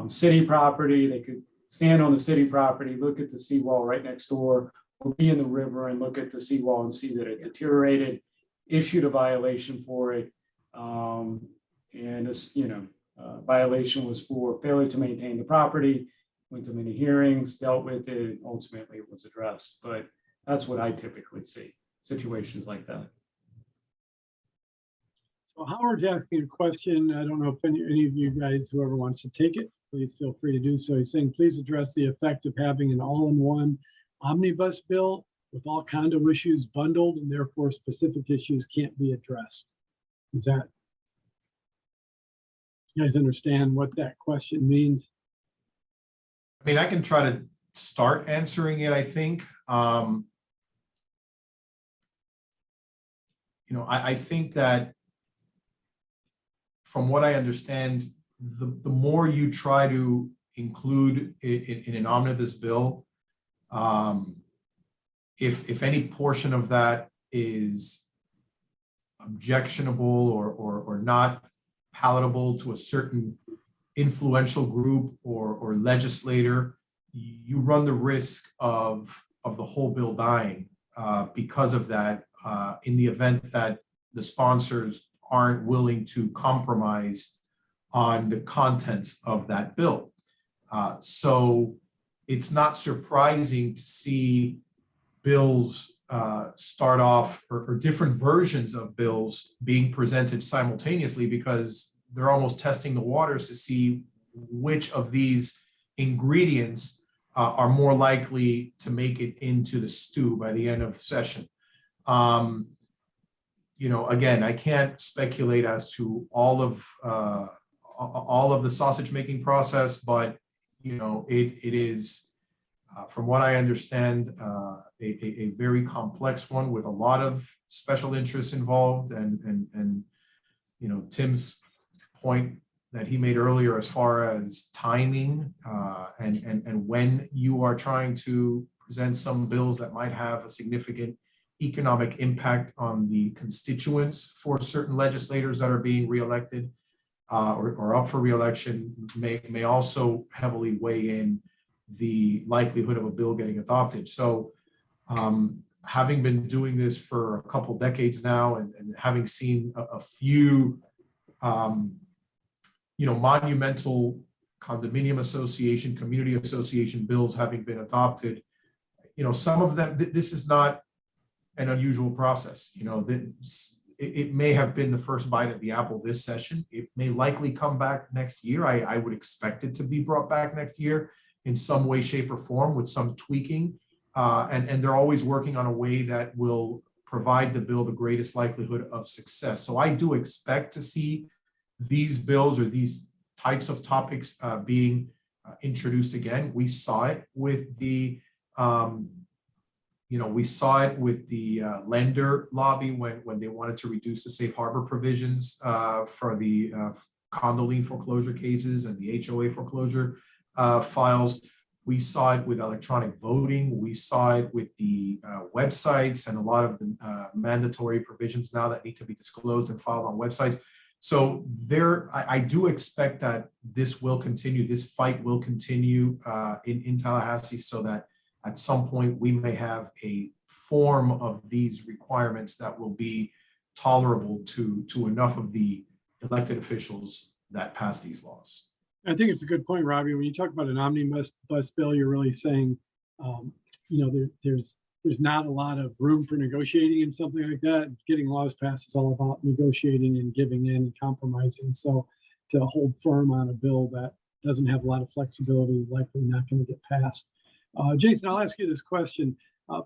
city property. They could stand on the city property, look at the seawall right next door, or be in the river and look at the seawall and see that it deteriorated, issued a violation for it. And this, you know, violation was for failure to maintain the property. Went to many hearings, dealt with it, ultimately it was addressed. But that's what I typically see, situations like that. So Howard's asking a question. I don't know if any of you guys, whoever wants to take it, please feel free to do so. He's saying, please address the effect of having an all-in-one omnibus bill with all condo issues bundled, and therefore specific issues can't be addressed. Is that, you guys understand what that question means? I mean, I can try to start answering it, I think. You know, I think that from what I understand, the more you try to include in an omnibus bill, if any portion of that is objectionable or not palatable to a certain influential group or legislator, you run the risk of the whole bill dying because of that, in the event that the sponsors aren't willing to compromise on the contents of that bill. So it's not surprising to see bills start off, or different versions of bills being presented simultaneously, because they're almost testing the waters to see which of these ingredients are more likely to make it into the stew by the end of session. Again, I can't speculate as to all of the sausage making process, but it is, from what I understand, a very complex one with a lot of special interests involved, and Tim's point that he made earlier as far as timing and when you are trying to present some bills that might have a significant economic impact on the constituents for certain legislators that are being reelected or up for reelection may also heavily weigh in the likelihood of a bill getting adopted. So having been doing this for a couple decades now, and having seen a few monumental condominium association, community association bills having been adopted, some of them, this is not an unusual process. It may have been the first bite at the apple this session. It may likely come back next year. I would expect it to be brought back next year in some way, shape, or form with some tweaking. And they're always working on a way that will provide the bill the greatest likelihood of success. So I do expect to see these bills or these types of topics being introduced again. We saw it with the lender lobby when they wanted to reduce the safe harbor provisions for the condo lien foreclosure cases and the HOA foreclosure files. We saw it with electronic voting. We saw it with the websites and a lot of the mandatory provisions now that need to be disclosed and filed on websites. So I do expect that this will continue. This fight will continue in Tallahassee, so that at some point we may have a form of these requirements that will be tolerable to enough of the elected officials that pass these laws. I think it's a good point, Robbie. When you talk about an omnibus bill, you're really saying, there's not a lot of room for negotiating and something like that. Getting laws passed is all about negotiating and giving in and compromising. So to hold firm on a bill that doesn't have a lot of flexibility, likely not going to get passed. Jason, I'll ask you this question.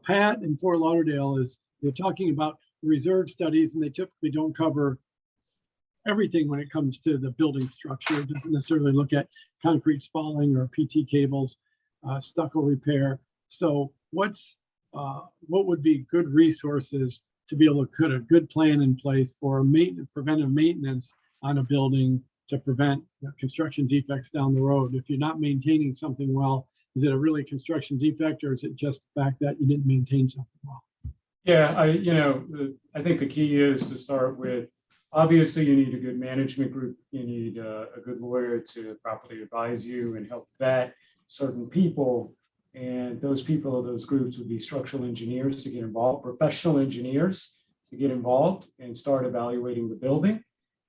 Pat in Fort Lauderdale they're talking about reserve studies, and they typically don't cover everything when it comes to the building structure. It doesn't necessarily look at concrete spalling or PT cables, stucco repair. So what would be good resources to be able to put a good plan in place for preventive maintenance on a building to prevent construction defects down the road? If you're not maintaining something well, is it a really construction defect, or is it just the fact that you didn't maintain something well? Yeah, I think the key is to start with, obviously you need a good management group. You need a good lawyer to properly advise you and help vet certain people. And those people or those groups would be structural engineers to get involved, professional engineers to get involved and start evaluating the building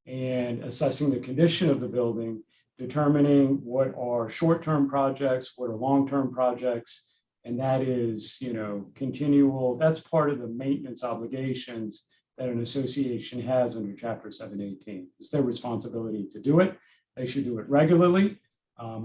and assessing the condition of the building, determining what are short-term projects, what are long-term projects. And that is, continual. That's part of the maintenance obligations that an association has under Chapter 718. It's their responsibility to do it. They should do it regularly.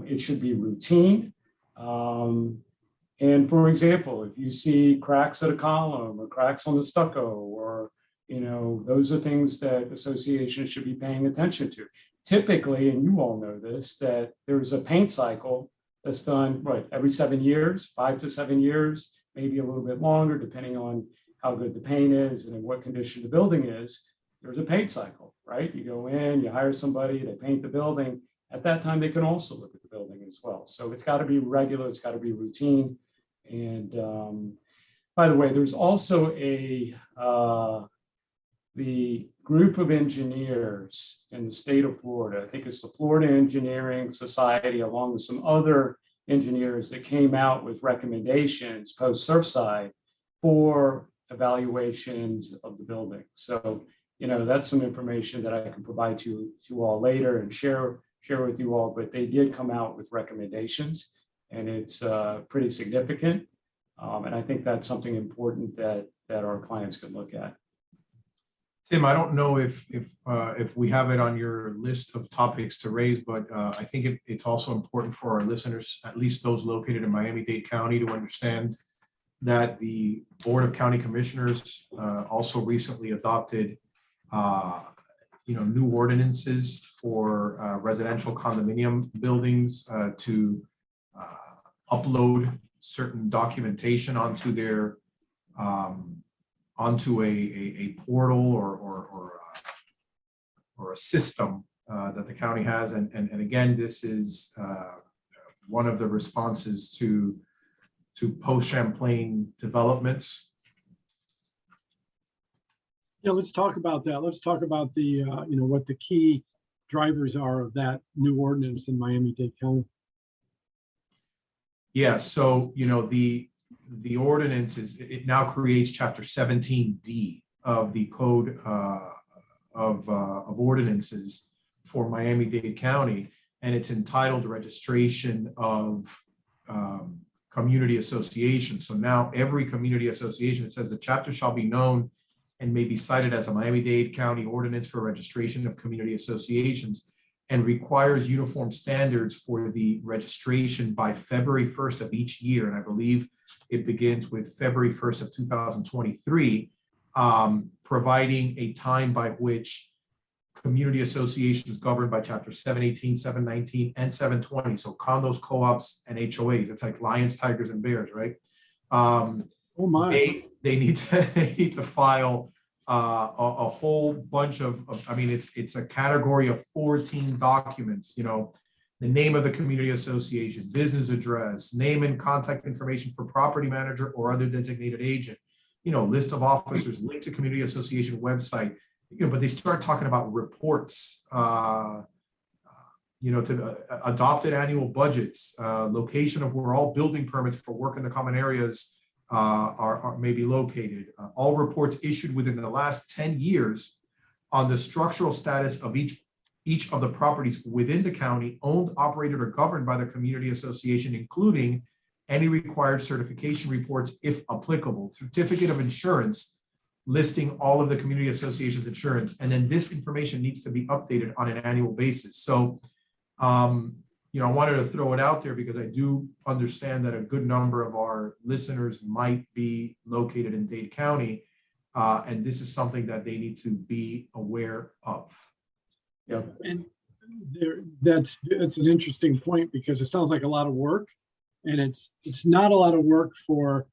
It should be routine. And for example, if you see cracks at a column or cracks on the stucco, or, those are things that associations should be paying attention to. Typically, and you all know this, that there's a paint cycle that's done, every 7 years, 5 to 7 years, maybe a little bit longer, depending on how good the paint is and in what condition the building is. There's a paint cycle, right? You go in, you hire somebody, they paint the building. At that time, they can also look at the building as well. So it's got to be regular, it's got to be routine. And By the way, there's also the group of engineers in the state of Florida. I think it's the Florida Engineering Society, along with some other engineers that came out with recommendations post Surfside for evaluations of the building. So, that's some information that I can provide to you all later and share with you all, but they did come out with recommendations, and it's pretty significant. And I think that's something important that our clients can look at. Tim, I don't know if we have it on your list of topics to raise, but I think it's also important for our listeners, at least those located in Miami-Dade County, to understand that the Board of County Commissioners also recently adopted new ordinances for residential condominium buildings to upload certain documentation onto their onto a portal or a system that the county has, and again, this is one of the responses to post-Champlain developments. Yeah, let's talk about that. Let's talk about the what the key drivers are of that new ordinance in Miami-Dade County. Yeah, so the ordinance it now creates Chapter 17D of the Code of Ordinances for Miami-Dade County, and it's entitled Registration of Community Association. So now every community association, it says the chapter shall be known and may be cited as a Miami-Dade County ordinance for registration of community associations, and requires uniform standards for the registration by February 1st of each year. And I believe it begins with February 1st of 2023, providing a time by which community associations governed by Chapter 718, 719, and 720. So condos, co-ops, and HOAs. It's like lions, tigers, and bears, right? Oh my! They need to file a whole bunch of I mean, it's a category of 14 documents. The name of the community association, business address, name and contact information for property manager or other designated agent, list of officers, link to community association website, but they start talking about reports, to adopted annual budgets, location of where all building permits for work in the common areas are may be located, all reports issued within the last 10 years on the structural status of each of the properties within the county owned, operated, or governed by the community association, including any required certification reports, if applicable, certificate of insurance, listing all of the community association's insurance. And then this information needs to be updated on an annual basis. So, I wanted to throw it out there because I do understand that a good number of our listeners might be located in Dade County. And this is something that they need to be aware of. Yeah. And that's an interesting point, because it sounds like a lot of work, and it's not a lot of work for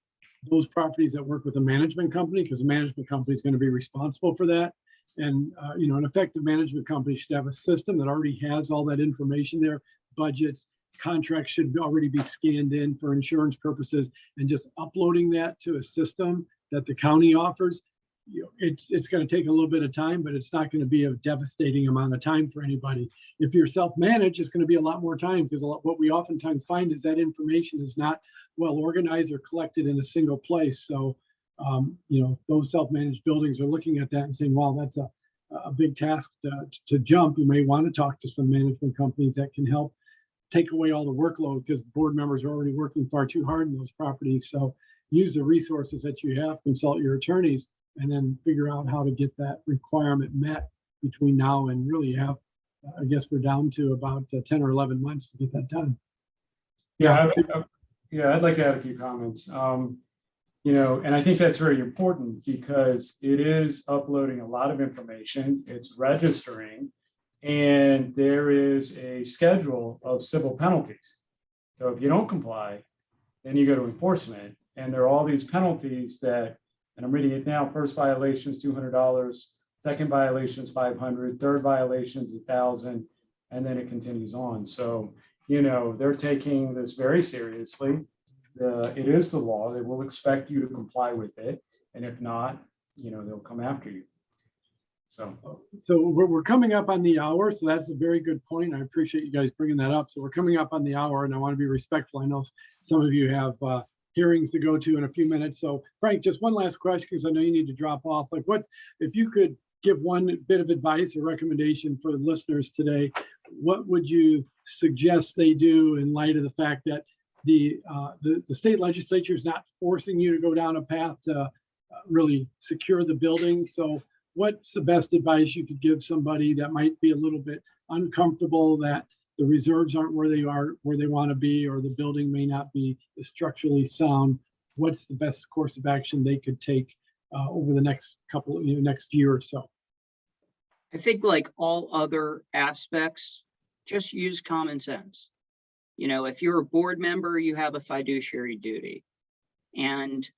those properties that work with a management company, because the management company is going to be responsible for that. And an effective management company should have a system that already has all that information there. Budgets, contracts should already be scanned in for insurance purposes, and just uploading that to a system that the county offers. It's going to take a little bit of time, but it's not going to be a devastating amount of time for anybody. If you're self-managed, it's going to be a lot more time, because what we oftentimes find is that information is not well organized or collected in a single place. So, those self-managed buildings are looking at that and saying, wow, that's a big task to jump. You may want to talk to some management companies that can help take away all the workload, because board members are already working far too hard in those properties. So use the resources that you have, consult your attorneys, and then figure out how to get that requirement met between now and really I guess we're down to about 10 or 11 months to get that done. Yeah, I'd like to add a few comments. And I think that's very important, because it is uploading a lot of information, it's registering, and there is a schedule of civil penalties. So if you don't comply, then you go to enforcement, and there are all these penalties that, and I'm reading it now, first violation is $200, second violation is $500, third violation is $1,000, and then it continues on. So, they're taking this very seriously. it is the law. They will expect you to comply with it. And if not, they'll come after you. So we're coming up on the hour, so that's a very good point. I appreciate you guys bringing that up. So we're coming up on the hour, and I want to be respectful. I know some of you have hearings to go to in a few minutes. So Frank, just one last question, because I know you need to drop off. Like, what if you could give one bit of advice or recommendation for the listeners today? What would you suggest they do in light of the fact that the state legislature is not forcing you to go down a path to really secure the building? So what's the best advice you could give somebody that might be a little bit uncomfortable that the reserves aren't where they want to be, or the building may not be structurally sound? What's the best course of action they could take over the next next year or so? I think, like all other aspects, just use common sense. If you're a board member, you have a fiduciary duty. And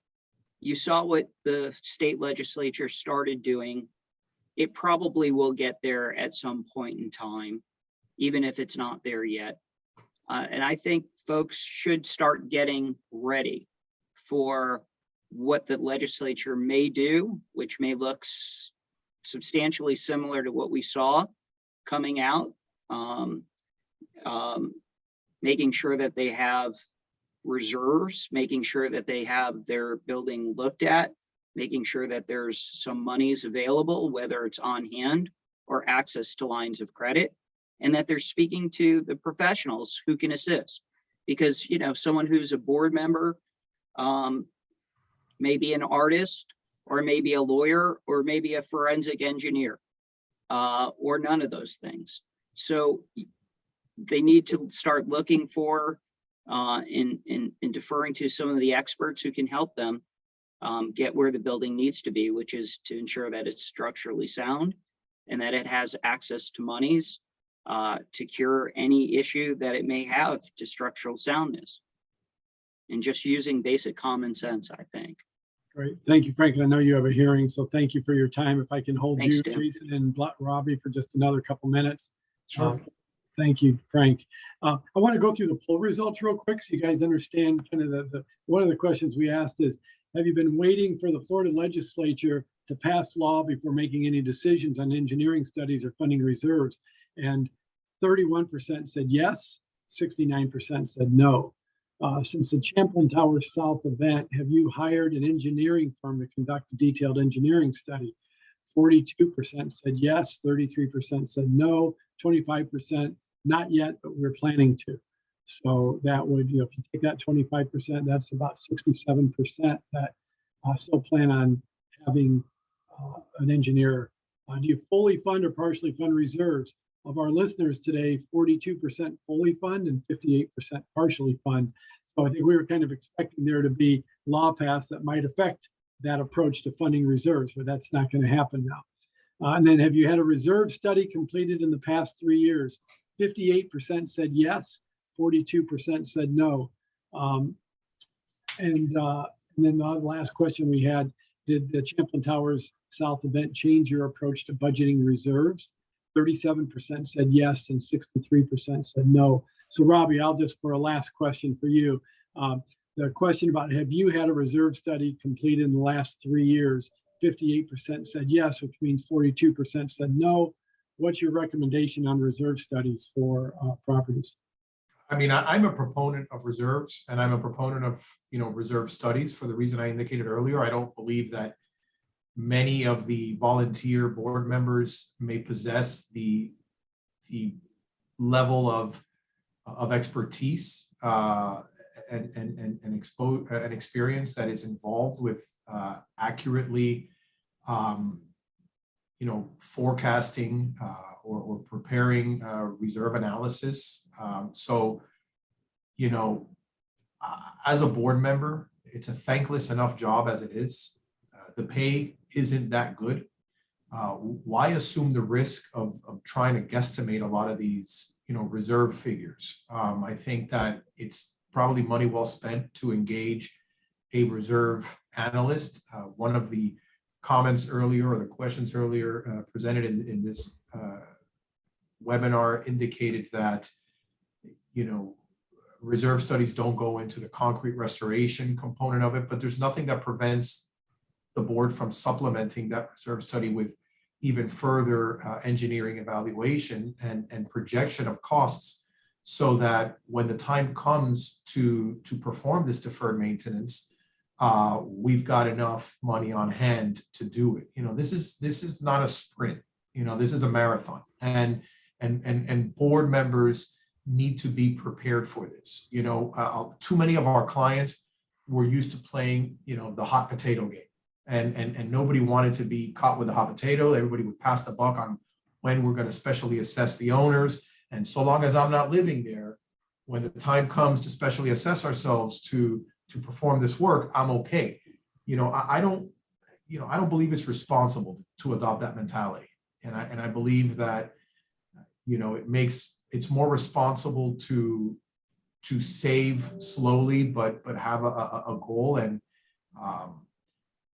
you saw what the state legislature started doing. It probably will get there at some point in time, even if it's not there yet. And I think folks should start getting ready for what the legislature may do, which may look substantially similar to what we saw coming out. Making sure that they have reserves, making sure that they have their building looked at, making sure that there's some monies available, whether it's on hand or access to lines of credit, and that they're speaking to the professionals who can assist. Because, someone who's a board member may be an artist, or maybe a lawyer, or maybe a forensic engineer, or none of those things. So they need to start looking for in deferring to some of the experts who can help them get where the building needs to be, which is to ensure that it's structurally sound and that it has access to monies to cure any issue that it may have to structural soundness. And just using basic common sense, I think. Great. Thank you, Frank. And I know you have a hearing, so thank you for your time. If I can hold Thanks, you, Dan. Jason, and Robbie for just another couple minutes. Sure. Thank you, Frank. I want to go through the poll results real quick so you guys understand kind of one of the questions we asked is, have you been waiting for the Florida legislature to pass law before making any decisions on engineering studies or funding reserves? And 31% said yes, 69% said no. Since the Champlain Towers South event, have you hired an engineering firm to conduct a detailed engineering study? 42% said yes, 33% said no, 25% not yet, but we're planning to. So that would, if you take that 25%, that's about 67% that still plan on having an engineer. Do you fully fund or partially fund reserves? Of our listeners today, 42% fully fund and 58% partially fund. So I think we were kind of expecting there to be law passed that might affect that approach to funding reserves, but that's not going to happen now. And then, have you had a reserve study completed in the past 3 years? 58% said yes, 42% said no. And then the last question we had, did the Champlain Towers South event change your approach to budgeting reserves? 37% said yes and 63% said no. So Robbie, I'll just, for a last question for you, the question about, have you had a reserve study completed in the last 3 years? 58% said yes, which means 42% said no. What's your recommendation on reserve studies for properties? I mean, I'm a proponent of reserves, and I'm a proponent of, reserve studies for the reason I indicated earlier. I don't believe that many of the volunteer board members may possess the level of expertise and experience that is involved with accurately, forecasting or preparing reserve analysis. So, as a board member, it's a thankless enough job as it is. The pay isn't that good. Why assume the risk of trying to guesstimate a lot of these, reserve figures? I think that it's probably money well spent to engage a reserve analyst. One of the comments earlier, or the questions earlier presented in this webinar indicated that, reserve studies don't go into the concrete restoration component of it, but there's nothing that prevents the board from supplementing that reserve study with even further engineering evaluation and projection of costs, so that when the time comes to perform this deferred maintenance, we've got enough money on hand to do it. You know, this is not a sprint. You know, this is a marathon, and board members need to be prepared for this. You know, too many of our clients were used to playing, you know, the hot potato game, and nobody wanted to be caught with a hot potato. Everybody would pass the buck on when we're going to specially assess the owners. And so long as I'm not living there, when the time comes to specially assess ourselves to perform this work, I'm okay. You know, I don't believe it's responsible to adopt that mentality. And I believe that, you know, it's more responsible to save slowly, but have a goal, and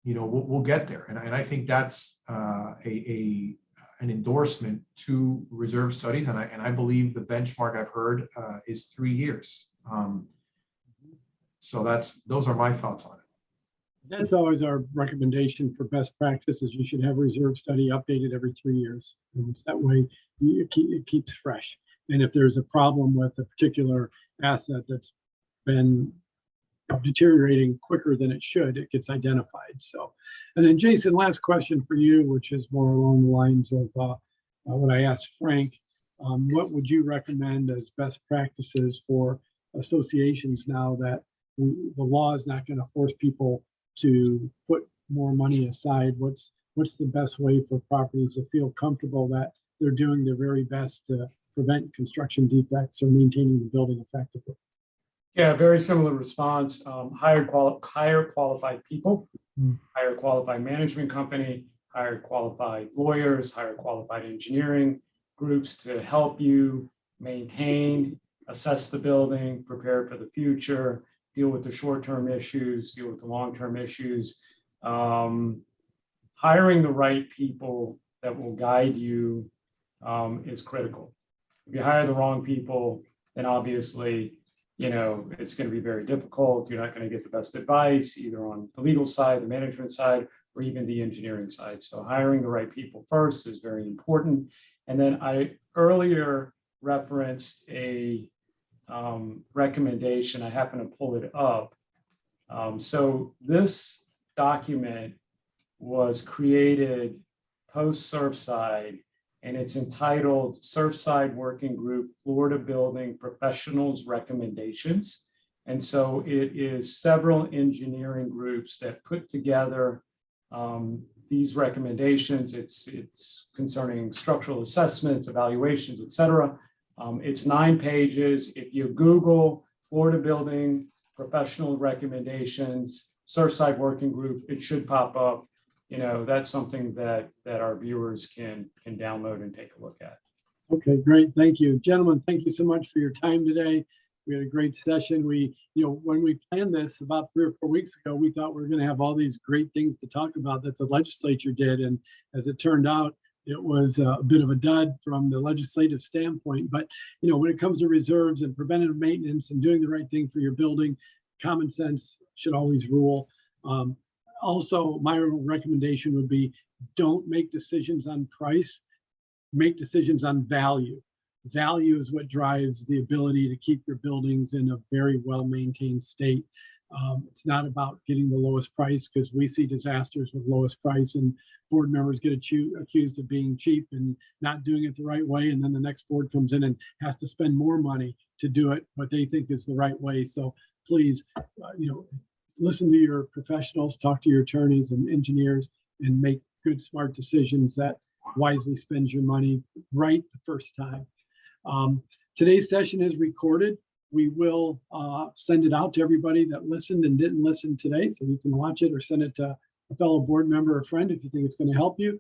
you know, we'll get there. And I think that's an endorsement to reserve studies, and I believe the benchmark I've heard is 3 years. So those are my thoughts on it. That's always our recommendation for best practices. You should have a reserve study updated every 3 years. And it's that way it keeps fresh. And if there's a problem with a particular asset that's been deteriorating quicker than it should, it gets identified. So, and then Jason, last question for you, which is more along the lines of what I asked Frank. What would you recommend as best practices for associations now that the law is not going to force people to put more money aside? What's the best way for properties to feel comfortable that they're doing their very best to prevent construction defects or maintaining the building effectively? Yeah, very similar response. Hire qualified people, hire qualified management company, hire qualified lawyers, hire qualified engineering groups to help you maintain, assess the building, prepare for the future, deal with the short-term issues, deal with the long-term issues. Hiring the right people that will guide you is critical. If you hire the wrong people, then obviously, you know, it's going to be very difficult. You're not going to get the best advice either on the legal side, the management side, or even the engineering side. So hiring the right people first is very important. And then I earlier referenced a recommendation. I happen to pull it up. So this document was created post Surfside, and it's entitled Surfside Working Group Florida Building Professionals Recommendations. And so it is several engineering groups that put together these recommendations. It's concerning structural assessments, evaluations, et cetera. It's 9 pages. If you Google Florida Building Professional Recommendations, Surfside Working Group, it should pop up. You know, that's something that our viewers can download and take a look at. Okay, great. Thank you. Gentlemen, thank you so much for your time today. We had a great session. When we planned this about 3 or 4 weeks ago, we thought we were going to have all these great things to talk about that the legislature did. And as it turned out, it was a bit of a dud from the legislative standpoint. But, you know, when it comes to reserves and preventative maintenance and doing the right thing for your building, common sense should always rule. Also, my recommendation would be don't make decisions on price, make decisions on value. Value is what drives the ability to keep your buildings in a very well-maintained state. It's not about getting the lowest price, because we see disasters with lowest price and board members get accused of being cheap and not doing it the right way. And then the next board comes in and has to spend more money to do it what they think is the right way. So please, listen to your professionals, talk to your attorneys and engineers, and make good, smart decisions that wisely spend your money right the first time. Today's session is recorded. We will send it out to everybody that listened and didn't listen today, so you can watch it or send it to a fellow board member or friend if you think it's going to help you.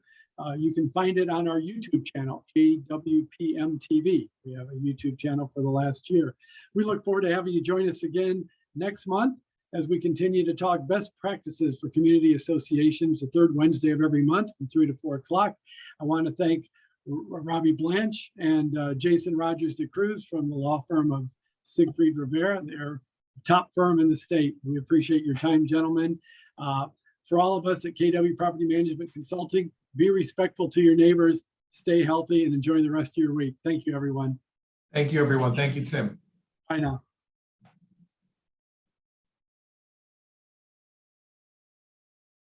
You can find it on our YouTube channel, KWPMTV. We have a YouTube channel for the last year. We look forward to having you join us again next month as we continue to talk best practices for community associations, the third Wednesday of every month from 3 to 4 o'clock. I want to thank Robbie Blanch and Jason Rodgers-Da Cruz from the law firm of Siegfried Rivera. They're a top firm in the state. We appreciate your time, gentlemen. For all of us at KW Property Management Consulting, be respectful to your neighbors, stay healthy, and enjoy the rest of your week. Thank you, everyone. Thank you, everyone. Thank you, Tim. Bye now.